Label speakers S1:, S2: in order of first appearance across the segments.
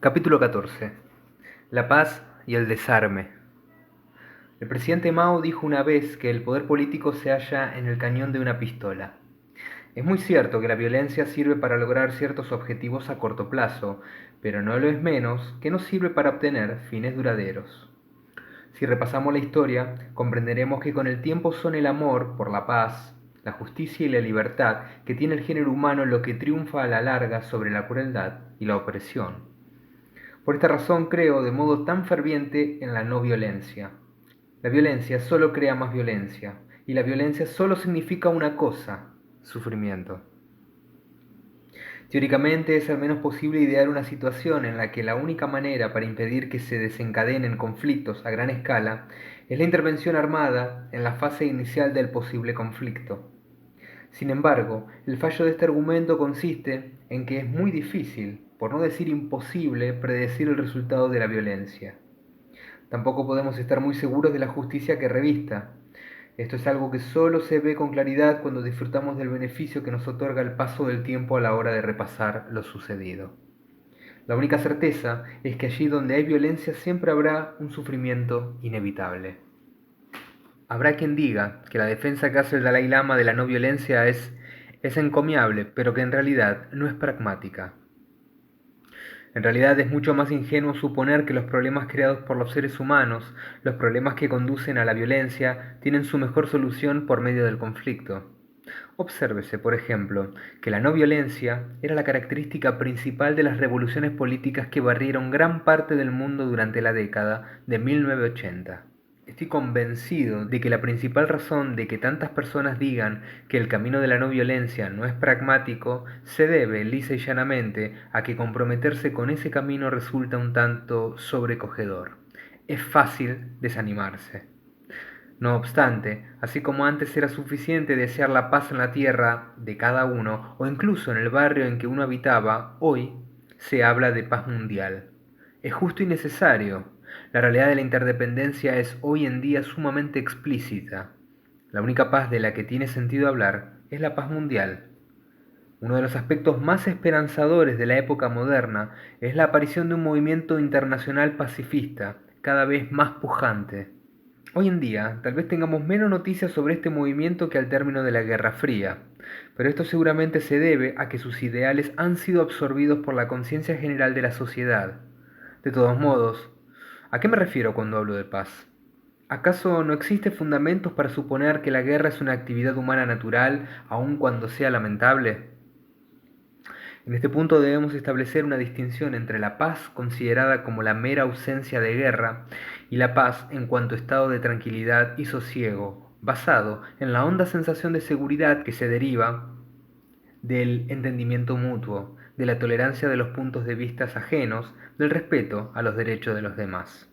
S1: Capítulo 14. La paz y el desarme. El presidente Mao dijo una vez que el poder político se halla en el cañón de una pistola. Es muy cierto que la violencia sirve para lograr ciertos objetivos a corto plazo, pero no lo es menos que no sirve para obtener fines duraderos. Si repasamos la historia, comprenderemos que con el tiempo son el amor por la paz, la justicia y la libertad que tiene el género humano lo que triunfa a la larga sobre la crueldad y la opresión. Por esta razón creo de modo tan ferviente en la no violencia. La violencia solo crea más violencia, y la violencia solo significa una cosa: sufrimiento. Teóricamente es al menos posible idear una situación en la que la única manera para impedir que se desencadenen conflictos a gran escala es la intervención armada en la fase inicial del posible conflicto. Sin embargo, el fallo de este argumento consiste en que es muy difícil, por no decir imposible, predecir el resultado de la violencia. Tampoco podemos estar muy seguros de la justicia que revista. Esto es algo que solo se ve con claridad cuando disfrutamos del beneficio que nos otorga el paso del tiempo a la hora de repasar lo sucedido. La única certeza es que allí donde hay violencia siempre habrá un sufrimiento inevitable. Habrá quien diga que la defensa que hace el Dalai Lama de la no violencia es encomiable, pero que en realidad no es pragmática. En realidad es mucho más ingenuo suponer que los problemas creados por los seres humanos, los problemas que conducen a la violencia, tienen su mejor solución por medio del conflicto. Obsérvese, por ejemplo, que la no violencia era la característica principal de las revoluciones políticas que barrieron gran parte del mundo durante la década de 1980. Estoy convencido de que la principal razón de que tantas personas digan que el camino de la no violencia no es pragmático se debe, lisa y llanamente, a que comprometerse con ese camino resulta un tanto sobrecogedor. Es fácil desanimarse. No obstante, así como antes era suficiente desear la paz en la tierra de cada uno, o incluso en el barrio en que uno habitaba, hoy se habla de paz mundial. Es justo y necesario. La realidad de la interdependencia es hoy en día sumamente explícita. La única paz de la que tiene sentido hablar es la paz mundial. Uno de los aspectos más esperanzadores de la época moderna es la aparición de un movimiento internacional pacifista, cada vez más pujante. Hoy en día, tal vez tengamos menos noticias sobre este movimiento que al término de la Guerra Fría, pero esto seguramente se debe a que sus ideales han sido absorbidos por la conciencia general de la sociedad. De todos modos, ¿a qué me refiero cuando hablo de paz? ¿Acaso no existe fundamentos para suponer que la guerra es una actividad humana natural, aun cuando sea lamentable? En este punto debemos establecer una distinción entre la paz considerada como la mera ausencia de guerra y la paz en cuanto estado de tranquilidad y sosiego, basado en la honda sensación de seguridad que se deriva del entendimiento mutuo, de la tolerancia de los puntos de vista ajenos, del respeto a los derechos de los demás.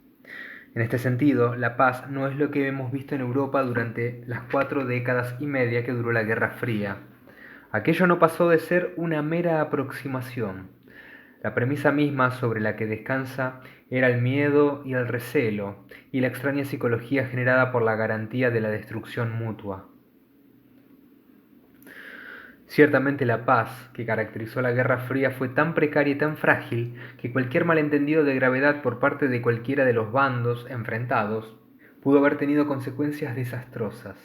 S1: En este sentido, la paz no es lo que hemos visto en Europa durante las 4 décadas y media que duró la Guerra Fría. Aquello no pasó de ser una mera aproximación. La premisa misma sobre la que descansa era el miedo y el recelo, y la extraña psicología generada por la garantía de la destrucción mutua. Ciertamente la paz que caracterizó la Guerra Fría fue tan precaria y tan frágil que cualquier malentendido de gravedad por parte de cualquiera de los bandos enfrentados pudo haber tenido consecuencias desastrosas.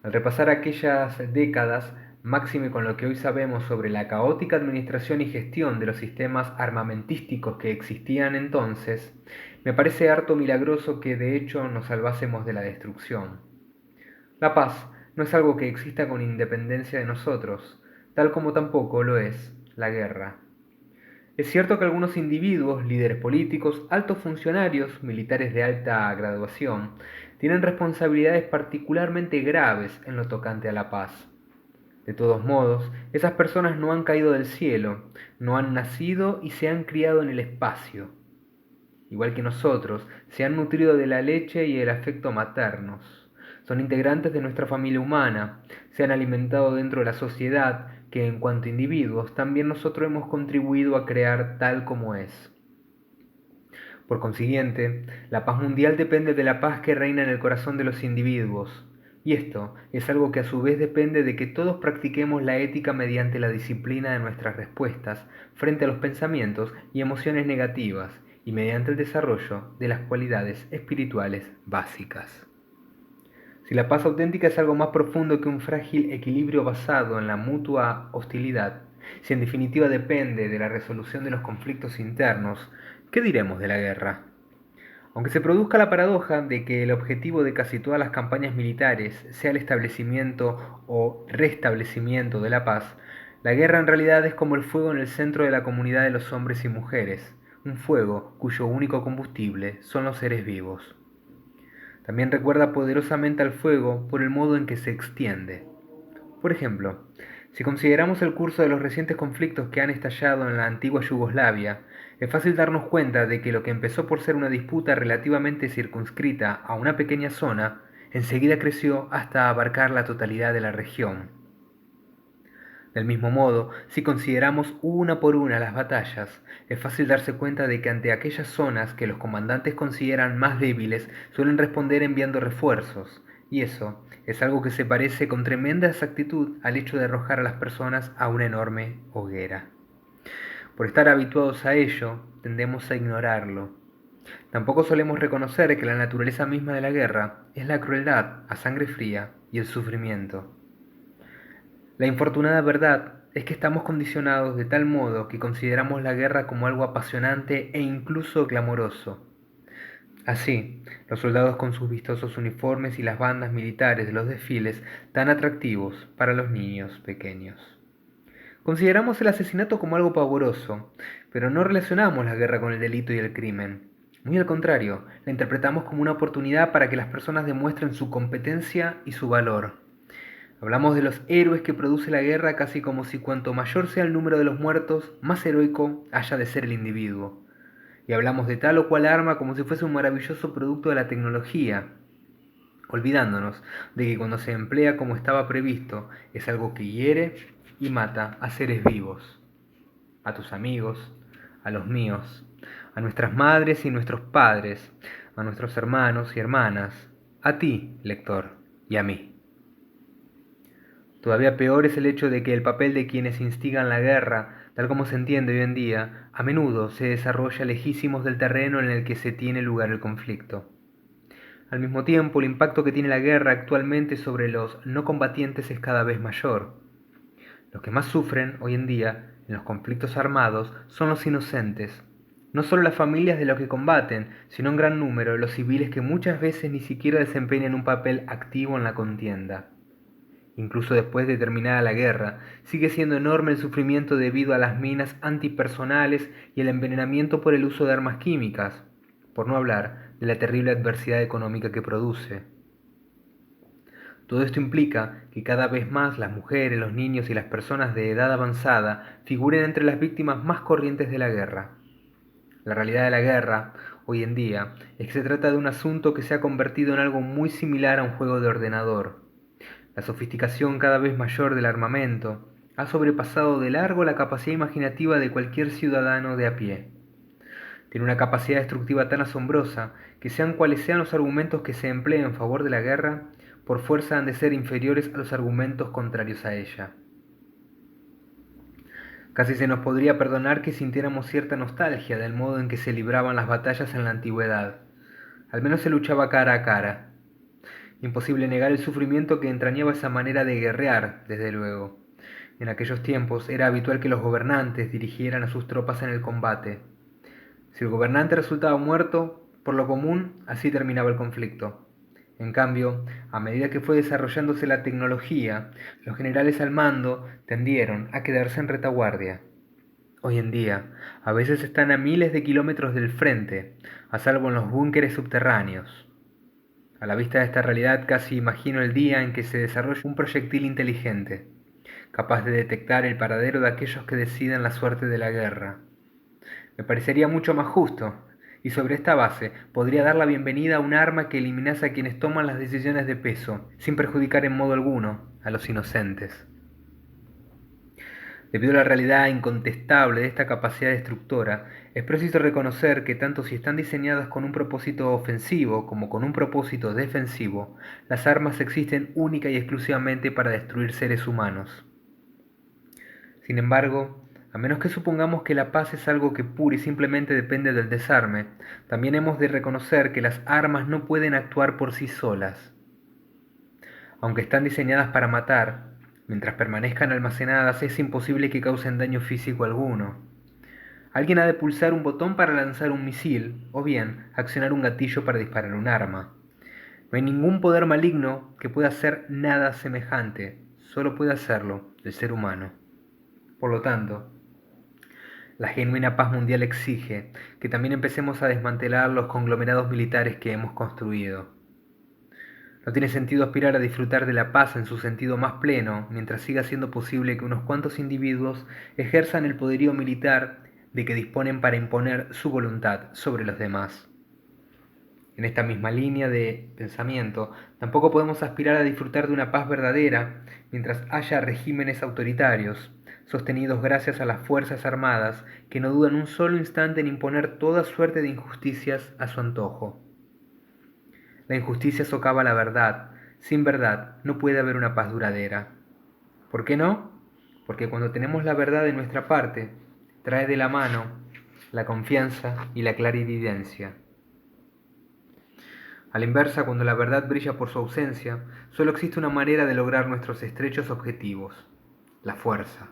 S1: Al repasar aquellas décadas, máxime con lo que hoy sabemos sobre la caótica administración y gestión de los sistemas armamentísticos que existían entonces, me parece harto milagroso que de hecho nos salvásemos de la destrucción. La paz no es algo que exista con independencia de nosotros, tal como tampoco lo es la guerra. Es cierto que algunos individuos, líderes políticos, altos funcionarios, militares de alta graduación, tienen responsabilidades particularmente graves en lo tocante a la paz. De todos modos, esas personas no han caído del cielo, no han nacido y se han criado en el espacio. Igual que nosotros, se han nutrido de la leche y el afecto maternos. Son integrantes de nuestra familia humana, se han alimentado dentro de la sociedad que en cuanto a individuos también nosotros hemos contribuido a crear tal como es. Por consiguiente, la paz mundial depende de la paz que reina en el corazón de los individuos. Y esto es algo que a su vez depende de que todos practiquemos la ética mediante la disciplina de nuestras respuestas frente a los pensamientos y emociones negativas y mediante el desarrollo de las cualidades espirituales básicas. Si la paz auténtica es algo más profundo que un frágil equilibrio basado en la mutua hostilidad, si en definitiva depende de la resolución de los conflictos internos, ¿qué diremos de la guerra? Aunque se produzca la paradoja de que el objetivo de casi todas las campañas militares sea el establecimiento o restablecimiento de la paz, la guerra en realidad es como el fuego en el centro de la comunidad de los hombres y mujeres, un fuego cuyo único combustible son los seres vivos. También recuerda poderosamente al fuego por el modo en que se extiende. Por ejemplo, si consideramos el curso de los recientes conflictos que han estallado en la antigua Yugoslavia, es fácil darnos cuenta de que lo que empezó por ser una disputa relativamente circunscrita a una pequeña zona, enseguida creció hasta abarcar la totalidad de la región. Del mismo modo, si consideramos una por una las batallas, es fácil darse cuenta de que ante aquellas zonas que los comandantes consideran más débiles suelen responder enviando refuerzos, y eso es algo que se parece con tremenda exactitud al hecho de arrojar a las personas a una enorme hoguera. Por estar habituados a ello, tendemos a ignorarlo. Tampoco solemos reconocer que la naturaleza misma de la guerra es la crueldad a sangre fría y el sufrimiento. La infortunada verdad es que estamos condicionados de tal modo que consideramos la guerra como algo apasionante e incluso clamoroso. Así, los soldados con sus vistosos uniformes y las bandas militares de los desfiles tan atractivos para los niños pequeños. Consideramos el asesinato como algo pavoroso, pero no relacionamos la guerra con el delito y el crimen. Muy al contrario, la interpretamos como una oportunidad para que las personas demuestren su competencia y su valor. Hablamos de los héroes que produce la guerra casi como si cuanto mayor sea el número de los muertos, más heroico haya de ser el individuo. Y hablamos de tal o cual arma como si fuese un maravilloso producto de la tecnología, olvidándonos de que cuando se emplea como estaba previsto, es algo que hiere y mata a seres vivos, a tus amigos, a los míos, a nuestras madres y nuestros padres, a nuestros hermanos y hermanas, a ti, lector, y a mí. Todavía peor es el hecho de que el papel de quienes instigan la guerra, tal como se entiende hoy en día, a menudo se desarrolla lejísimos del terreno en el que se tiene lugar el conflicto. Al mismo tiempo, el impacto que tiene la guerra actualmente sobre los no combatientes es cada vez mayor. Los que más sufren hoy en día en los conflictos armados son los inocentes, no solo las familias de los que combaten, sino en gran número los civiles que muchas veces ni siquiera desempeñan un papel activo en la contienda. Incluso después de terminada la guerra, sigue siendo enorme el sufrimiento debido a las minas antipersonales y el envenenamiento por el uso de armas químicas, por no hablar de la terrible adversidad económica que produce. Todo esto implica que cada vez más las mujeres, los niños y las personas de edad avanzada figuren entre las víctimas más corrientes de la guerra. La realidad de la guerra, hoy en día, es que se trata de un asunto que se ha convertido en algo muy similar a un juego de ordenador. La sofisticación cada vez mayor del armamento ha sobrepasado de largo la capacidad imaginativa de cualquier ciudadano de a pie. Tiene una capacidad destructiva tan asombrosa que sean cuales sean los argumentos que se empleen en favor de la guerra, por fuerza han de ser inferiores a los argumentos contrarios a ella. Casi se nos podría perdonar que sintiéramos cierta nostalgia del modo en que se libraban las batallas en la antigüedad. Al menos se luchaba cara a cara. Imposible negar el sufrimiento que entrañaba esa manera de guerrear, desde luego. En aquellos tiempos era habitual que los gobernantes dirigieran a sus tropas en el combate. Si el gobernante resultaba muerto, por lo común, así terminaba el conflicto. En cambio, a medida que fue desarrollándose la tecnología, los generales al mando tendieron a quedarse en retaguardia. Hoy en día, a veces están a miles de kilómetros del frente, a salvo en los búnkeres subterráneos. A la vista de esta realidad casi imagino el día en que se desarrolle un proyectil inteligente, capaz de detectar el paradero de aquellos que deciden la suerte de la guerra. Me parecería mucho más justo, y sobre esta base podría dar la bienvenida a un arma que eliminase a quienes toman las decisiones de peso, sin perjudicar en modo alguno a los inocentes. Debido a la realidad incontestable de esta capacidad destructora, es preciso reconocer que tanto si están diseñadas con un propósito ofensivo como con un propósito defensivo, las armas existen única y exclusivamente para destruir seres humanos. Sin embargo, a menos que supongamos que la paz es algo que pura y simplemente depende del desarme, también hemos de reconocer que las armas no pueden actuar por sí solas. Aunque están diseñadas para matar, mientras permanezcan almacenadas es imposible que causen daño físico alguno. Alguien ha de pulsar un botón para lanzar un misil, o bien accionar un gatillo para disparar un arma. No hay ningún poder maligno que pueda hacer nada semejante, solo puede hacerlo el ser humano. Por lo tanto, la genuina paz mundial exige que también empecemos a desmantelar los conglomerados militares que hemos construido. No tiene sentido aspirar a disfrutar de la paz en su sentido más pleno mientras siga siendo posible que unos cuantos individuos ejerzan el poderío militar de que disponen para imponer su voluntad sobre los demás. En esta misma línea de pensamiento, tampoco podemos aspirar a disfrutar de una paz verdadera mientras haya regímenes autoritarios, sostenidos gracias a las fuerzas armadas que no dudan un solo instante en imponer toda suerte de injusticias a su antojo. La injusticia socava la verdad. Sin verdad no puede haber una paz duradera. ¿Por qué no? Porque cuando tenemos la verdad de nuestra parte, trae de la mano la confianza y la clarividencia. A la inversa, cuando la verdad brilla por su ausencia, solo existe una manera de lograr nuestros estrechos objetivos: la fuerza.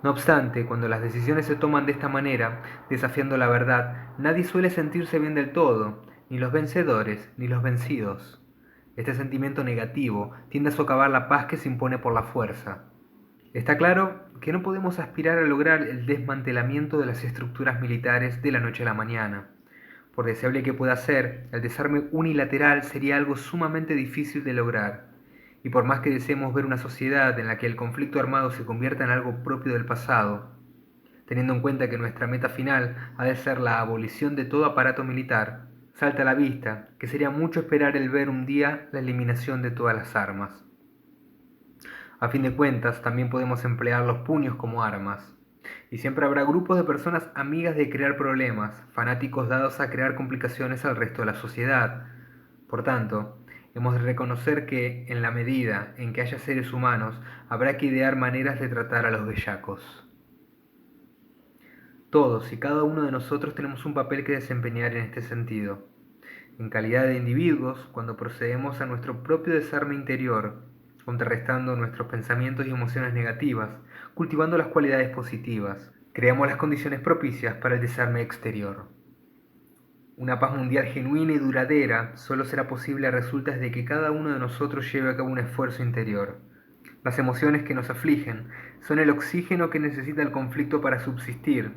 S1: No obstante, cuando las decisiones se toman de esta manera, desafiando la verdad, nadie suele sentirse bien del todo, ni los vencedores ni los vencidos. Este sentimiento negativo tiende a socavar la paz que se impone por la fuerza. Está claro que no podemos aspirar a lograr el desmantelamiento de las estructuras militares de la noche a la mañana. Por deseable que pueda ser, el desarme unilateral sería algo sumamente difícil de lograr. Y por más que deseemos ver una sociedad en la que el conflicto armado se convierta en algo propio del pasado, teniendo en cuenta que nuestra meta final ha de ser la abolición de todo aparato militar, salta a la vista que sería mucho esperar el ver un día la eliminación de todas las armas. A fin de cuentas, también podemos emplear los puños como armas. Y siempre habrá grupos de personas amigas de crear problemas, fanáticos dados a crear complicaciones al resto de la sociedad. Por tanto, hemos de reconocer que, en la medida en que haya seres humanos, habrá que idear maneras de tratar a los bellacos. Todos y cada uno de nosotros tenemos un papel que desempeñar en este sentido. En calidad de individuos, cuando procedemos a nuestro propio desarme interior, contrarrestando nuestros pensamientos y emociones negativas, cultivando las cualidades positivas, creamos las condiciones propicias para el desarme exterior. Una paz mundial genuina y duradera solo será posible a resultas de que cada uno de nosotros lleve a cabo un esfuerzo interior. Las emociones que nos afligen son el oxígeno que necesita el conflicto para subsistir,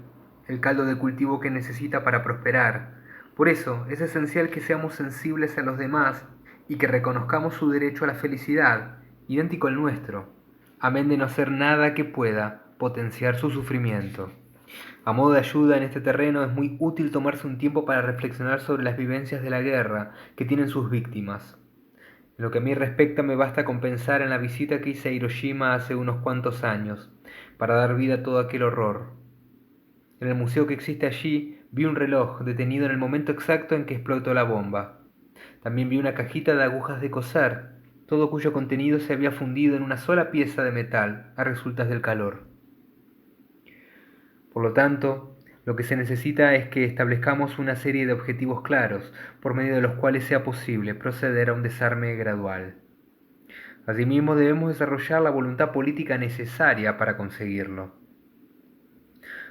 S1: el caldo de cultivo que necesita para prosperar. Por eso es esencial que seamos sensibles a los demás y que reconozcamos su derecho a la felicidad, idéntico al nuestro, amén de no hacer nada que pueda potenciar su sufrimiento. A modo de ayuda en este terreno es muy útil tomarse un tiempo para reflexionar sobre las vivencias de la guerra que tienen sus víctimas. En lo que a mí respecta, me basta con pensar en la visita que hice a Hiroshima hace unos cuantos años, para dar vida a todo aquel horror. En el museo que existe allí vi un reloj detenido en el momento exacto en que explotó la bomba. También vi una cajita de agujas de coser, todo cuyo contenido se había fundido en una sola pieza de metal a resultas del calor. Por lo tanto, lo que se necesita es que establezcamos una serie de objetivos claros, por medio de los cuales sea posible proceder a un desarme gradual. Asimismo, debemos desarrollar la voluntad política necesaria para conseguirlo.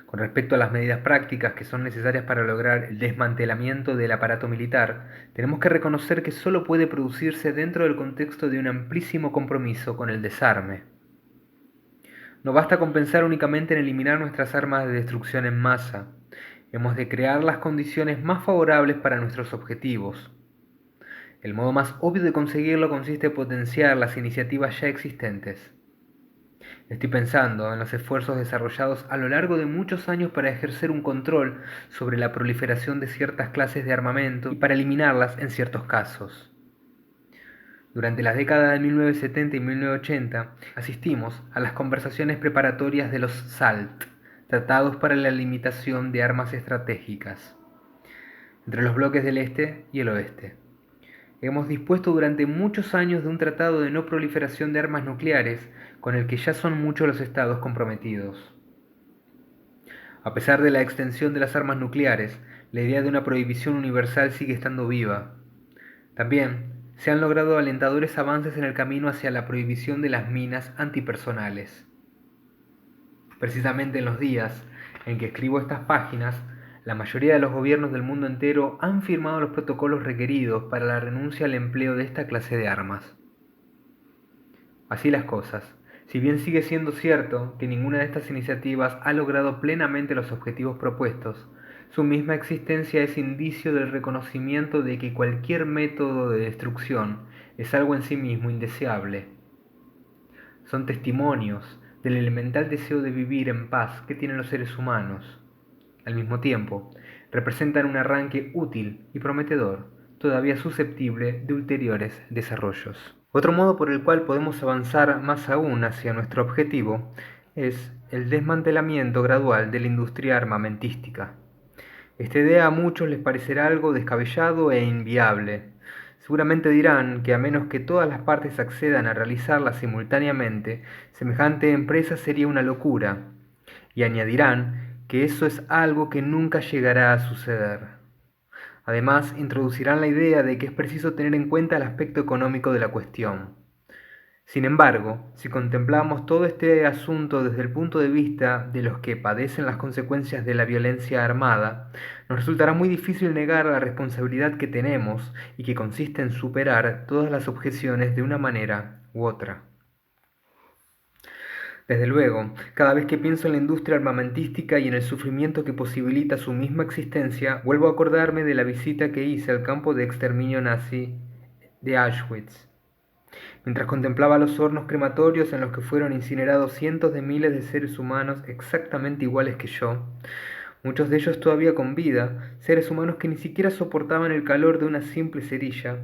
S1: Con respecto a las medidas prácticas que son necesarias para lograr el desmantelamiento del aparato militar, tenemos que reconocer que solo puede producirse dentro del contexto de un amplísimo compromiso con el desarme. No basta con pensar únicamente en eliminar nuestras armas de destrucción en masa. Hemos de crear las condiciones más favorables para nuestros objetivos. El modo más obvio de conseguirlo consiste en potenciar las iniciativas ya existentes. Estoy pensando en los esfuerzos desarrollados a lo largo de muchos años para ejercer un control sobre la proliferación de ciertas clases de armamento y para eliminarlas en ciertos casos. Durante las décadas de 1970 y 1980 asistimos a las conversaciones preparatorias de los SALT, Tratados para la Limitación de Armas Estratégicas, entre los bloques del Este y el Oeste. Hemos dispuesto durante muchos años de un tratado de no proliferación de armas nucleares con el que ya son muchos los estados comprometidos. A pesar de la extensión de las armas nucleares, la idea de una prohibición universal sigue estando viva. También se han logrado alentadores avances en el camino hacia la prohibición de las minas antipersonales. Precisamente en los días en que escribo estas páginas, la mayoría de los gobiernos del mundo entero han firmado los protocolos requeridos para la renuncia al empleo de esta clase de armas. Así las cosas, si bien sigue siendo cierto que ninguna de estas iniciativas ha logrado plenamente los objetivos propuestos, su misma existencia es indicio del reconocimiento de que cualquier método de destrucción es algo en sí mismo indeseable. Son testimonios del elemental deseo de vivir en paz que tienen los seres humanos. Al mismo tiempo, representan un arranque útil y prometedor, todavía susceptible de ulteriores desarrollos. Otro modo por el cual podemos avanzar más aún hacia nuestro objetivo es el desmantelamiento gradual de la industria armamentística. Esta idea a muchos les parecerá algo descabellado e inviable. Seguramente dirán que a menos que todas las partes accedan a realizarla simultáneamente, semejante empresa sería una locura, y añadirán que eso es algo que nunca llegará a suceder. Además, introducirán la idea de que es preciso tener en cuenta el aspecto económico de la cuestión. Sin embargo, si contemplamos todo este asunto desde el punto de vista de los que padecen las consecuencias de la violencia armada, nos resultará muy difícil negar la responsabilidad que tenemos y que consiste en superar todas las objeciones de una manera u otra. Desde luego, cada vez que pienso en la industria armamentística y en el sufrimiento que posibilita su misma existencia, vuelvo a acordarme de la visita que hice al campo de exterminio nazi de Auschwitz. Mientras contemplaba los hornos crematorios en los que fueron incinerados cientos de miles de seres humanos exactamente iguales que yo, muchos de ellos todavía con vida, seres humanos que ni siquiera soportaban el calor de una simple cerilla,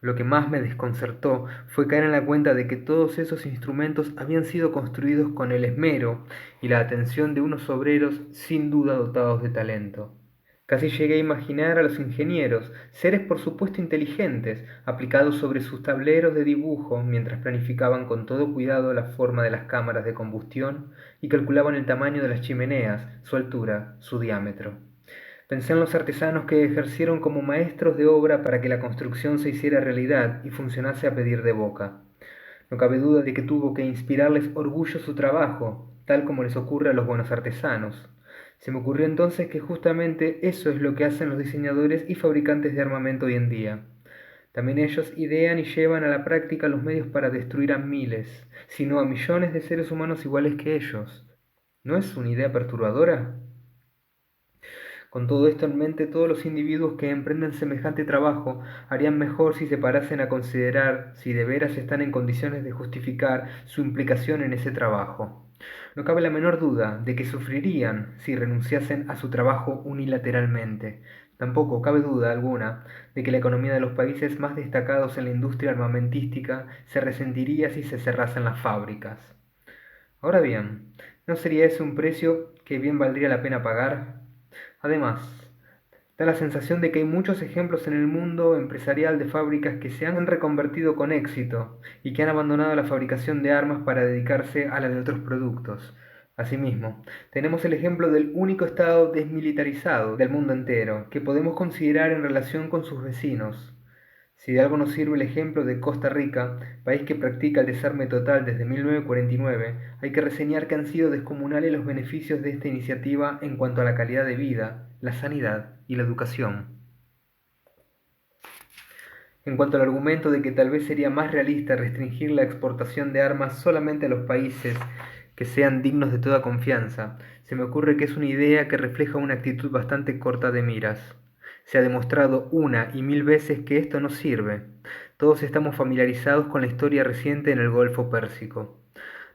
S1: lo que más me desconcertó fue caer en la cuenta de que todos esos instrumentos habían sido construidos con el esmero y la atención de unos obreros sin duda dotados de talento. Casi llegué a imaginar a los ingenieros, seres por supuesto inteligentes, aplicados sobre sus tableros de dibujo mientras planificaban con todo cuidado la forma de las cámaras de combustión y calculaban el tamaño de las chimeneas, su altura, su diámetro. Pensé en los artesanos que ejercieron como maestros de obra para que la construcción se hiciera realidad y funcionase a pedir de boca. No cabe duda de que tuvo que inspirarles orgullo su trabajo, tal como les ocurre a los buenos artesanos. Se me ocurrió entonces que justamente eso es lo que hacen los diseñadores y fabricantes de armamento hoy en día. También ellos idean y llevan a la práctica los medios para destruir a miles, si no a millones de seres humanos iguales que ellos. ¿No es una idea perturbadora? Con todo esto en mente, todos los individuos que emprenden semejante trabajo harían mejor si se parasen a considerar si de veras están en condiciones de justificar su implicación en ese trabajo. No cabe la menor duda de que sufrirían si renunciasen a su trabajo unilateralmente. Tampoco cabe duda alguna de que la economía de los países más destacados en la industria armamentística se resentiría si se cerrasen las fábricas. Ahora bien, ¿no sería ese un precio que bien valdría la pena pagar? Además, da la sensación de que hay muchos ejemplos en el mundo empresarial de fábricas que se han reconvertido con éxito y que han abandonado la fabricación de armas para dedicarse a la de otros productos. Asimismo, tenemos el ejemplo del único estado desmilitarizado del mundo entero, que podemos considerar en relación con sus vecinos. Si de algo nos sirve el ejemplo de Costa Rica, país que practica el desarme total desde 1949, hay que reseñar que han sido descomunales los beneficios de esta iniciativa en cuanto a la calidad de vida, la sanidad y la educación. En cuanto al argumento de que tal vez sería más realista restringir la exportación de armas solamente a los países que sean dignos de toda confianza, se me ocurre que es una idea que refleja una actitud bastante corta de miras. Se ha demostrado una y mil veces que esto no sirve. Todos estamos familiarizados con la historia reciente en el Golfo Pérsico.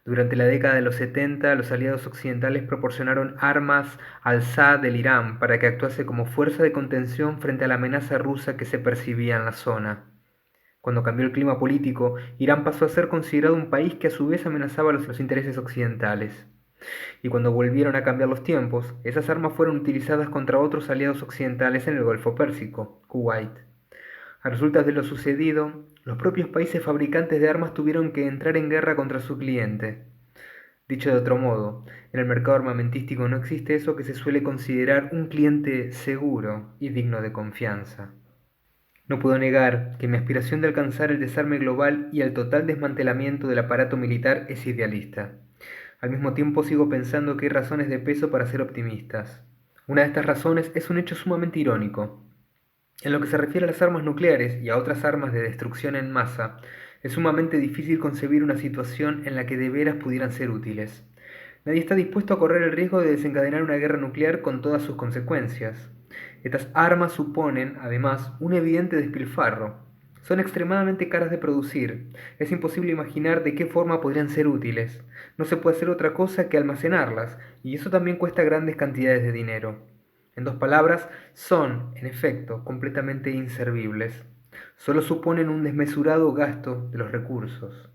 S1: Durante la década de los 70, los aliados occidentales proporcionaron armas al Shah del Irán para que actuase como fuerza de contención frente a la amenaza rusa que se percibía en la zona. Cuando cambió el clima político, Irán pasó a ser considerado un país que a su vez amenazaba los intereses occidentales. Y cuando volvieron a cambiar los tiempos, esas armas fueron utilizadas contra otros aliados occidentales en el Golfo Pérsico, Kuwait. A resultas de lo sucedido, los propios países fabricantes de armas tuvieron que entrar en guerra contra su cliente. Dicho de otro modo, en el mercado armamentístico no existe eso que se suele considerar un cliente seguro y digno de confianza. No puedo negar que mi aspiración de alcanzar el desarme global y el total desmantelamiento del aparato militar es idealista. Al mismo tiempo sigo pensando que hay razones de peso para ser optimistas. Una de estas razones es un hecho sumamente irónico. En lo que se refiere a las armas nucleares y a otras armas de destrucción en masa, es sumamente difícil concebir una situación en la que de veras pudieran ser útiles. Nadie está dispuesto a correr el riesgo de desencadenar una guerra nuclear con todas sus consecuencias. Estas armas suponen, además, un evidente despilfarro. Son extremadamente caras de producir. Es imposible imaginar de qué forma podrían ser útiles. No se puede hacer otra cosa que almacenarlas, y eso también cuesta grandes cantidades de dinero. En dos palabras, son, en efecto, completamente inservibles. Solo suponen un desmesurado gasto de los recursos.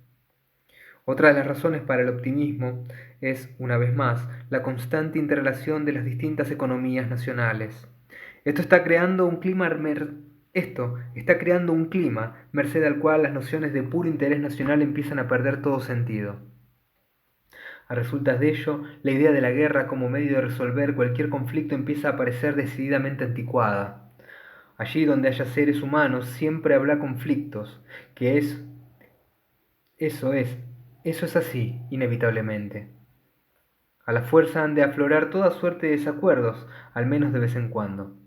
S1: Otra de las razones para el optimismo es, una vez más, la constante interrelación de las distintas economías nacionales. Esto está creando un clima merced al cual las nociones de puro interés nacional empiezan a perder todo sentido. A resultas de ello, la idea de la guerra como medio de resolver cualquier conflicto empieza a parecer decididamente anticuada. Allí donde haya seres humanos siempre habrá conflictos, que es, eso es, eso es así, inevitablemente. A la fuerza han de aflorar toda suerte de desacuerdos, al menos de vez en cuando.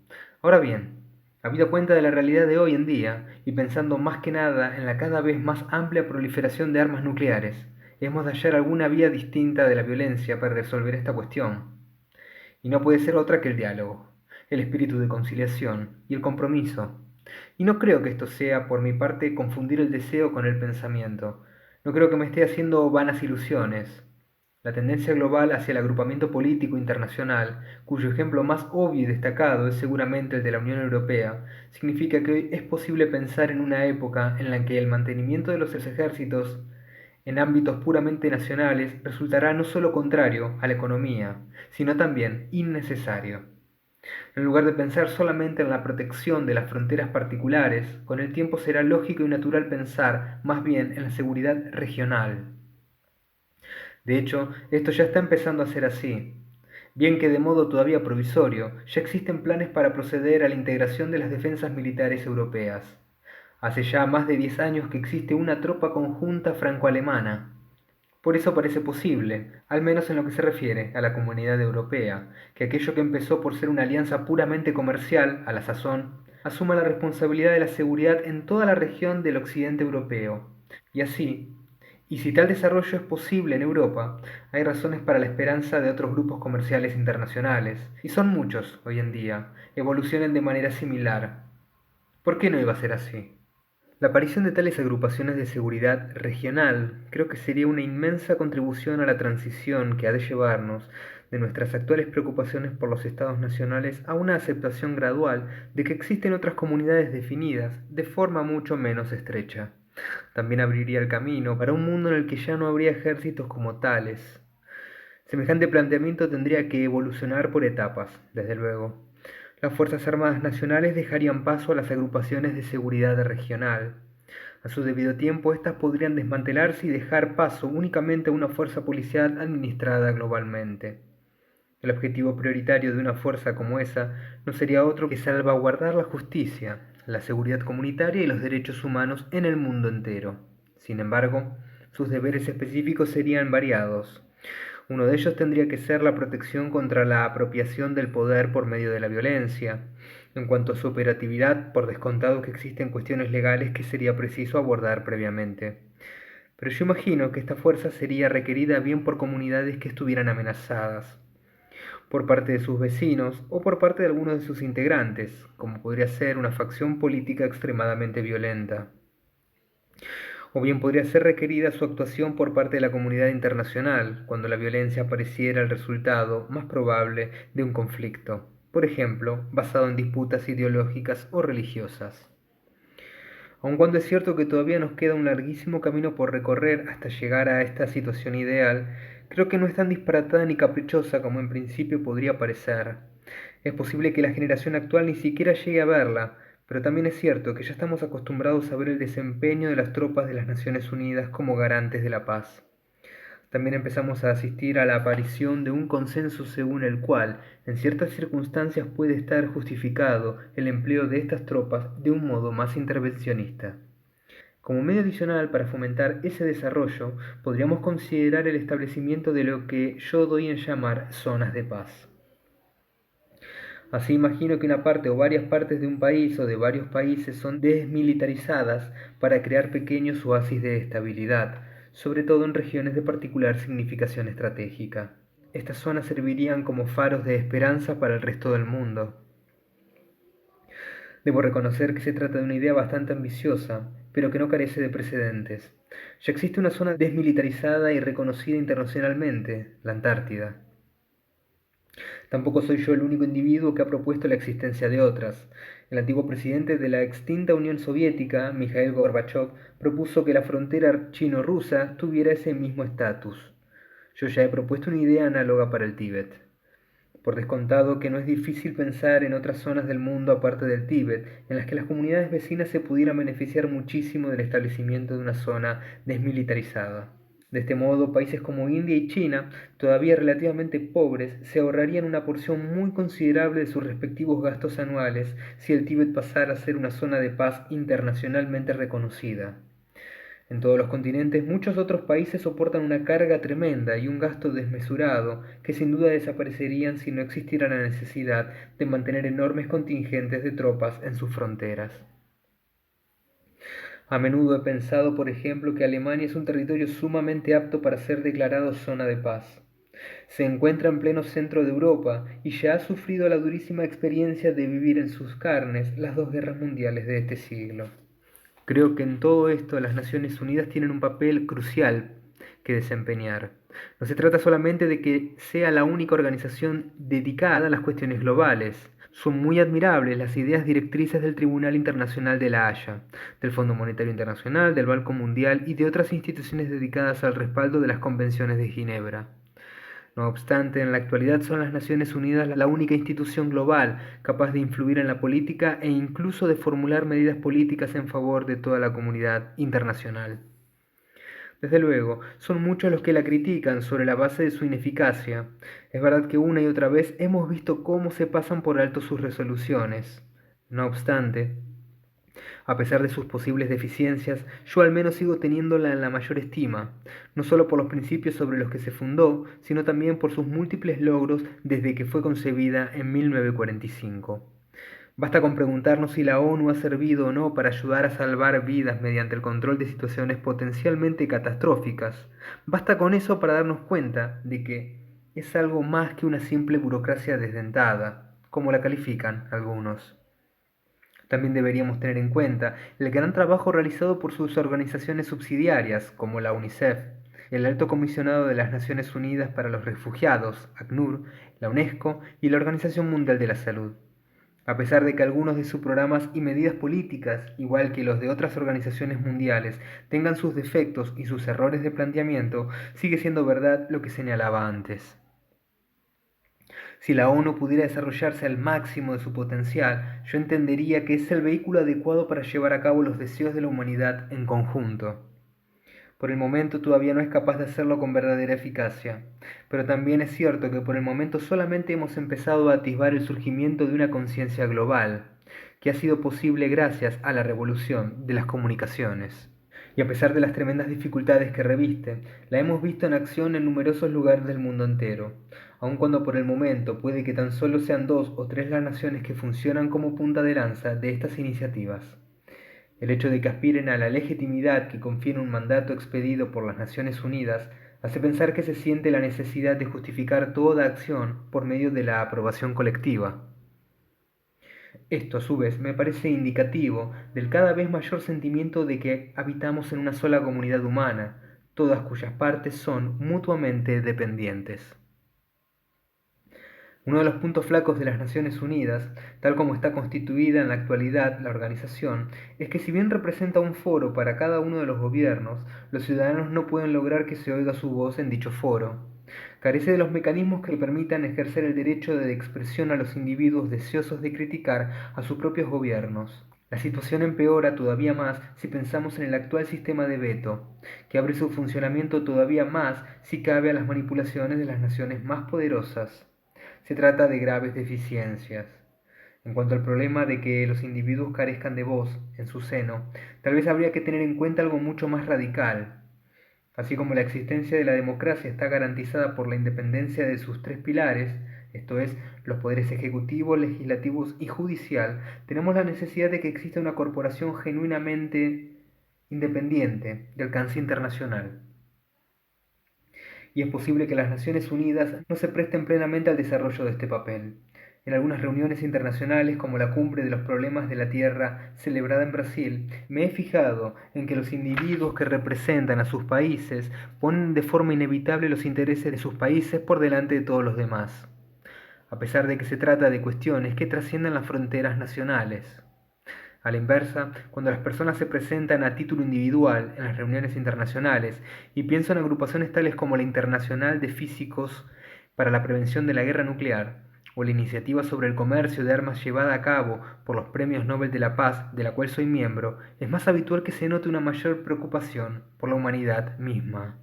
S1: Ahora bien, habida cuenta de la realidad de hoy en día, y pensando más que nada en la cada vez más amplia proliferación de armas nucleares, hemos de hallar alguna vía distinta de la violencia para resolver esta cuestión. Y no puede ser otra que el diálogo, el espíritu de conciliación y el compromiso. Y no creo que esto sea, por mi parte, confundir el deseo con el pensamiento. No creo que me esté haciendo vanas ilusiones. La tendencia global hacia el agrupamiento político internacional, cuyo ejemplo más obvio y destacado es seguramente el de la Unión Europea, significa que es posible pensar en una época en la que el mantenimiento de los ejércitos en ámbitos puramente nacionales resultará no solo contrario a la economía, sino también innecesario. En lugar de pensar solamente en la protección de las fronteras particulares, con el tiempo será lógico y natural pensar más bien en la seguridad regional. De hecho, esto ya está empezando a ser así. Bien que de modo todavía provisorio, ya existen planes para proceder a la integración de las defensas militares europeas. Hace ya más de 10 años que existe una tropa conjunta franco-alemana. Por eso parece posible, al menos en lo que se refiere a la Comunidad Europea, que aquello que empezó por ser una alianza puramente comercial, a la sazón, asuma la responsabilidad de la seguridad en toda la región del occidente europeo. Y así, y si tal desarrollo es posible en Europa, hay razones para la esperanza de otros grupos comerciales internacionales, y son muchos hoy en día, evolucionen de manera similar. ¿Por qué no iba a ser así? La aparición de tales agrupaciones de seguridad regional creo que sería una inmensa contribución a la transición que ha de llevarnos de nuestras actuales preocupaciones por los estados nacionales a una aceptación gradual de que existen otras comunidades definidas de forma mucho menos estrecha. También abriría el camino para un mundo en el que ya no habría ejércitos como tales. Semejante planteamiento tendría que evolucionar por etapas, desde luego. Las Fuerzas Armadas Nacionales dejarían paso a las agrupaciones de seguridad regional. A su debido tiempo, éstas podrían desmantelarse y dejar paso únicamente a una fuerza policial administrada globalmente. El objetivo prioritario de una fuerza como esa no sería otro que salvaguardar la justicia, la seguridad comunitaria y los derechos humanos en el mundo entero. Sin embargo, sus deberes específicos serían variados. Uno de ellos tendría que ser la protección contra la apropiación del poder por medio de la violencia. En cuanto a su operatividad, por descontado que existen cuestiones legales que sería preciso abordar previamente. Pero yo imagino que esta fuerza sería requerida bien por comunidades que estuvieran amenazadas, por parte de sus vecinos o por parte de algunos de sus integrantes, como podría ser una facción política extremadamente violenta. O bien podría ser requerida su actuación por parte de la comunidad internacional, cuando la violencia pareciera el resultado más probable de un conflicto, por ejemplo, basado en disputas ideológicas o religiosas. Aun cuando es cierto que todavía nos queda un larguísimo camino por recorrer hasta llegar a esta situación ideal, creo que no es tan disparatada ni caprichosa como en principio podría parecer. Es posible que la generación actual ni siquiera llegue a verla, pero también es cierto que ya estamos acostumbrados a ver el desempeño de las tropas de las Naciones Unidas como garantes de la paz. También empezamos a asistir a la aparición de un consenso según el cual, en ciertas circunstancias, puede estar justificado el empleo de estas tropas de un modo más intervencionista. Como medio adicional para fomentar ese desarrollo, podríamos considerar el establecimiento de lo que yo doy en llamar zonas de paz. Así imagino que una parte o varias partes de un país o de varios países son desmilitarizadas para crear pequeños oasis de estabilidad, sobre todo en regiones de particular significación estratégica. Estas zonas servirían como faros de esperanza para el resto del mundo. Debo reconocer que se trata de una idea bastante ambiciosa, pero que no carece de precedentes. Ya existe una zona desmilitarizada y reconocida internacionalmente, la Antártida. Tampoco soy yo el único individuo que ha propuesto la existencia de otras. El antiguo presidente de la extinta Unión Soviética, Mikhail Gorbachev, propuso que la frontera chino-rusa tuviera ese mismo estatus. Yo ya he propuesto una idea análoga para el Tíbet. Por descontado que no es difícil pensar en otras zonas del mundo aparte del Tíbet, en las que las comunidades vecinas se pudieran beneficiar muchísimo del establecimiento de una zona desmilitarizada. De este modo, países como India y China, todavía relativamente pobres, se ahorrarían una porción muy considerable de sus respectivos gastos anuales si el Tíbet pasara a ser una zona de paz internacionalmente reconocida. En todos los continentes muchos otros países soportan una carga tremenda y un gasto desmesurado que sin duda desaparecerían si no existiera la necesidad de mantener enormes contingentes de tropas en sus fronteras. A menudo he pensado, por ejemplo, que Alemania es un territorio sumamente apto para ser declarado zona de paz. Se encuentra en pleno centro de Europa y ya ha sufrido la durísima experiencia de vivir en sus carnes las dos guerras mundiales de este siglo. Creo que en todo esto las Naciones Unidas tienen un papel crucial que desempeñar. No se trata solamente de que sea la única organización dedicada a las cuestiones globales. Son muy admirables las ideas directrices del Tribunal Internacional de la Haya, del Fondo Monetario Internacional, del Banco Mundial y de otras instituciones dedicadas al respaldo de las convenciones de Ginebra. No obstante, en la actualidad son las Naciones Unidas la única institución global capaz de influir en la política e incluso de formular medidas políticas en favor de toda la comunidad internacional. Desde luego, son muchos los que la critican sobre la base de su ineficacia. Es verdad que una y otra vez hemos visto cómo se pasan por alto sus resoluciones. No obstante, a pesar de sus posibles deficiencias, yo al menos sigo teniéndola en la mayor estima, no solo por los principios sobre los que se fundó, sino también por sus múltiples logros desde que fue concebida en 1945. Basta con preguntarnos si la ONU ha servido o no para ayudar a salvar vidas mediante el control de situaciones potencialmente catastróficas. Basta con eso para darnos cuenta de que es algo más que una simple burocracia desdentada, como la califican algunos. También deberíamos tener en cuenta el gran trabajo realizado por sus organizaciones subsidiarias, como la UNICEF, el Alto Comisionado de las Naciones Unidas para los Refugiados, ACNUR, la UNESCO y la Organización Mundial de la Salud. A pesar de que algunos de sus programas y medidas políticas, igual que los de otras organizaciones mundiales, tengan sus defectos y sus errores de planteamiento, sigue siendo verdad lo que señalaba antes. Si la ONU pudiera desarrollarse al máximo de su potencial, yo entendería que es el vehículo adecuado para llevar a cabo los deseos de la humanidad en conjunto. Por el momento todavía no es capaz de hacerlo con verdadera eficacia, pero también es cierto que por el momento solamente hemos empezado a atisbar el surgimiento de una conciencia global, que ha sido posible gracias a la revolución de las comunicaciones. Y a pesar de las tremendas dificultades que reviste, la hemos visto en acción en numerosos lugares del mundo entero, aun cuando por el momento puede que tan solo sean 2 o 3 las naciones que funcionan como punta de lanza de estas iniciativas. El hecho de que aspiren a la legitimidad que confiere un mandato expedido por las Naciones Unidas hace pensar que se siente la necesidad de justificar toda acción por medio de la aprobación colectiva. Esto, a su vez, me parece indicativo del cada vez mayor sentimiento de que habitamos en una sola comunidad humana, todas cuyas partes son mutuamente dependientes. Uno de los puntos flacos de las Naciones Unidas, tal como está constituida en la actualidad la organización, es que si bien representa un foro para cada uno de los gobiernos, los ciudadanos no pueden lograr que se oiga su voz en dicho foro. Carece de los mecanismos que permitan ejercer el derecho de expresión a los individuos deseosos de criticar a sus propios gobiernos. La situación empeora todavía más si pensamos en el actual sistema de veto, que abre su funcionamiento todavía más si cabe a las manipulaciones de las naciones más poderosas. Se trata de graves deficiencias. En cuanto al problema de que los individuos carezcan de voz en su seno, tal vez habría que tener en cuenta algo mucho más radical. Así como la existencia de la democracia está garantizada por la independencia de sus tres pilares, esto es, los poderes ejecutivo, legislativos y judicial, tenemos la necesidad de que exista una corporación genuinamente independiente, de alcance internacional. Y es posible que las Naciones Unidas no se presten plenamente al desarrollo de este papel. En algunas reuniones internacionales, como la Cumbre de los Problemas de la Tierra celebrada en Brasil, me he fijado en que los individuos que representan a sus países ponen de forma inevitable los intereses de sus países por delante de todos los demás, a pesar de que se trata de cuestiones que trascienden las fronteras nacionales. A la inversa, cuando las personas se presentan a título individual en las reuniones internacionales, y pienso en agrupaciones tales como la Internacional de Físicos para la Prevención de la Guerra Nuclear, o la Iniciativa sobre el Comercio de Armas llevada a cabo por los Premios Nobel de la Paz, de la cual soy miembro, es más habitual que se note una mayor preocupación por la humanidad misma.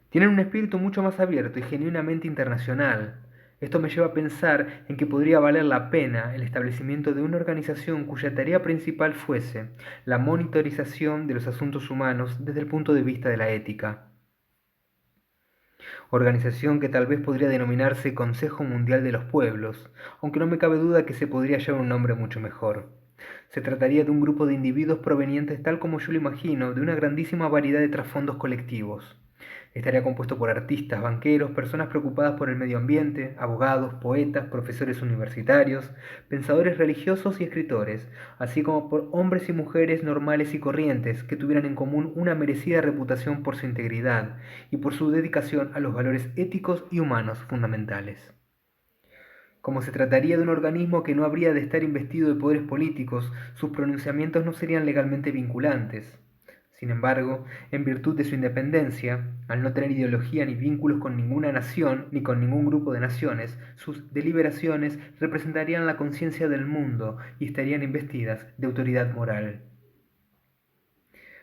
S1: Tienen un espíritu mucho más abierto y genuinamente internacional. Esto me lleva a pensar en que podría valer la pena el establecimiento de una organización cuya tarea principal fuese la monitorización de los asuntos humanos desde el punto de vista de la ética. Organización que tal vez podría denominarse Consejo Mundial de los Pueblos, aunque no me cabe duda que se podría llevar un nombre mucho mejor. Se trataría de un grupo de individuos provenientes, tal como yo lo imagino, de una grandísima variedad de trasfondos colectivos. Estaría compuesto por artistas, banqueros, personas preocupadas por el medio ambiente, abogados, poetas, profesores universitarios, pensadores religiosos y escritores, así como por hombres y mujeres normales y corrientes que tuvieran en común una merecida reputación por su integridad y por su dedicación a los valores éticos y humanos fundamentales. Como se trataría de un organismo que no habría de estar investido de poderes políticos, sus pronunciamientos no serían legalmente vinculantes. Sin embargo, en virtud de su independencia, al no tener ideología ni vínculos con ninguna nación ni con ningún grupo de naciones, sus deliberaciones representarían la conciencia del mundo y estarían investidas de autoridad moral.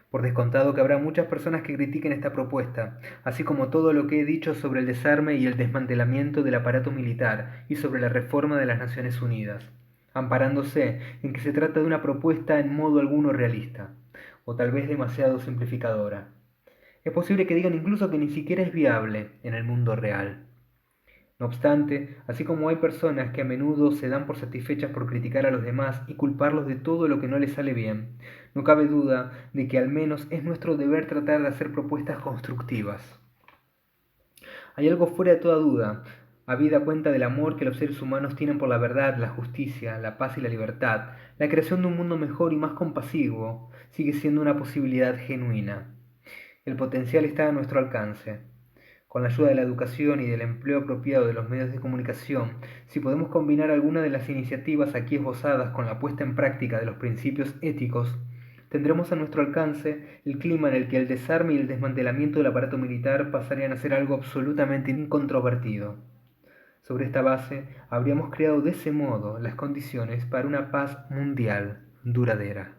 S1: Por descontado que habrá muchas personas que critiquen esta propuesta, así como todo lo que he dicho sobre el desarme y el desmantelamiento del aparato militar y sobre la reforma de las Naciones Unidas, amparándose en que se trata de una propuesta en modo alguno realista, o tal vez demasiado simplificadora. Es posible que digan incluso que ni siquiera es viable en el mundo real. No obstante, así como hay personas que a menudo se dan por satisfechas por criticar a los demás y culparlos de todo lo que no les sale bien, no cabe duda de que al menos es nuestro deber tratar de hacer propuestas constructivas. Hay algo fuera de toda duda, habida cuenta del amor que los seres humanos tienen por la verdad, la justicia, la paz y la libertad, la creación de un mundo mejor y más compasivo sigue siendo una posibilidad genuina. El potencial está a nuestro alcance. Con la ayuda de la educación y del empleo apropiado de los medios de comunicación, si podemos combinar alguna de las iniciativas aquí esbozadas con la puesta en práctica de los principios éticos, tendremos a nuestro alcance el clima en el que el desarme y el desmantelamiento del aparato militar pasarían a ser algo absolutamente incontrovertido. Sobre esta base, habríamos creado de ese modo las condiciones para una paz mundial duradera.